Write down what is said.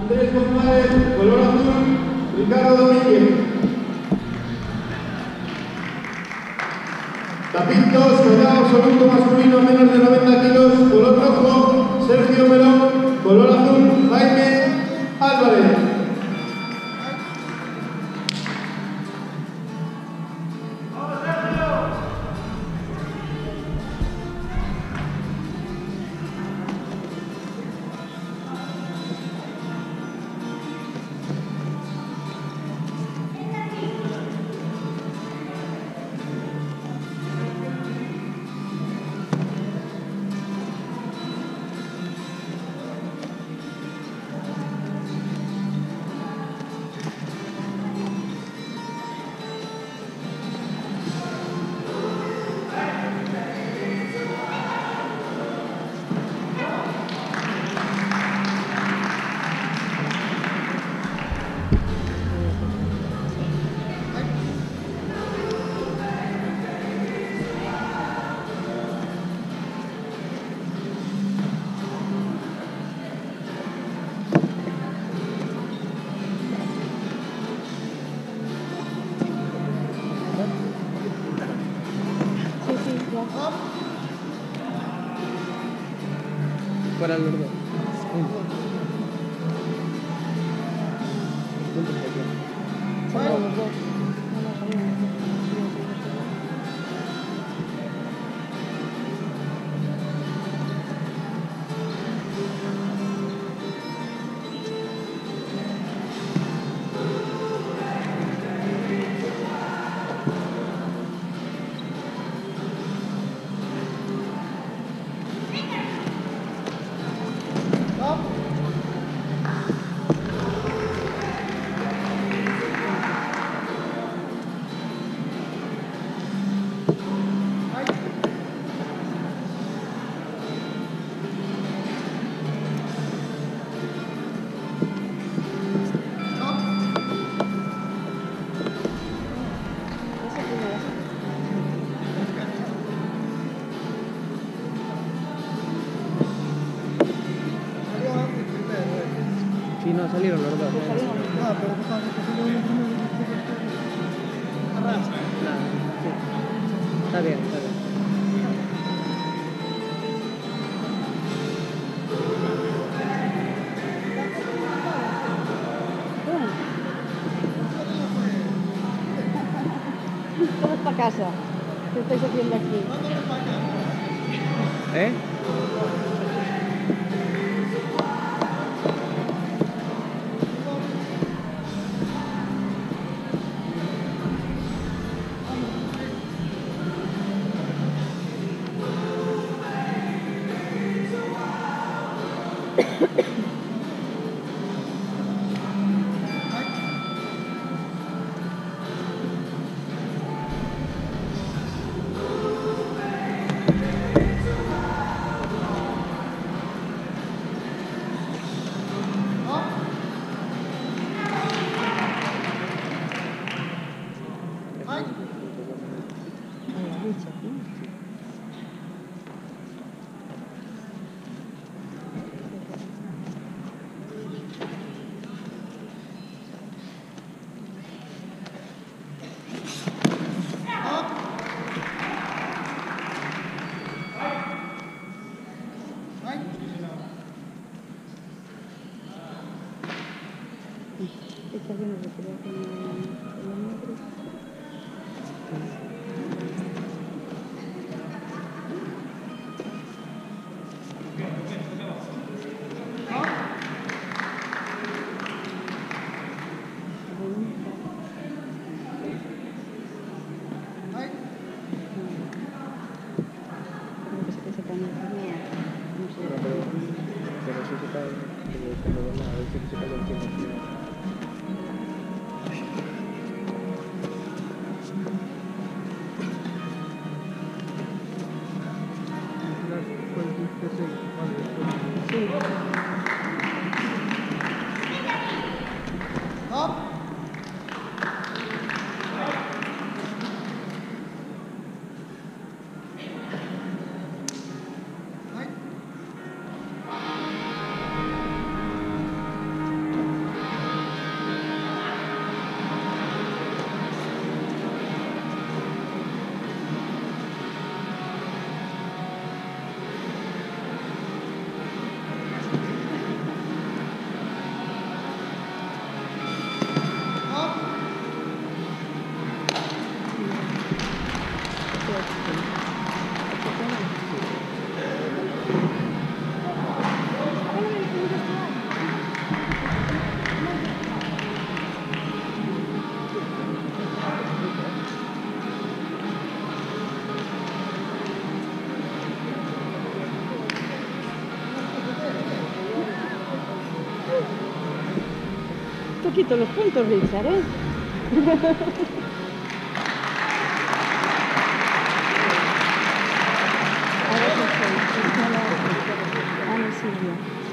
Andrés González, color azul, Ricardo Domínguez. Tapitos, cuidado absoluto masculino, menos de 90 kilos, color rojo, Sergio Melón, color azul, Jaime Álvarez. Para los dos. Para los dos. Sí, no, salieron los dos. Ah, pero Sí. Está bien, está bien. Todos para casa. ¿Qué estáis haciendo aquí? ¿Eh? Esta que nos refería con el metro. Pero sí se cae, como ven, a veces se cae el tiempo. Sí. Esto quito los puntos, Richard, ¿eh? Ahora sí, Ana Silvia.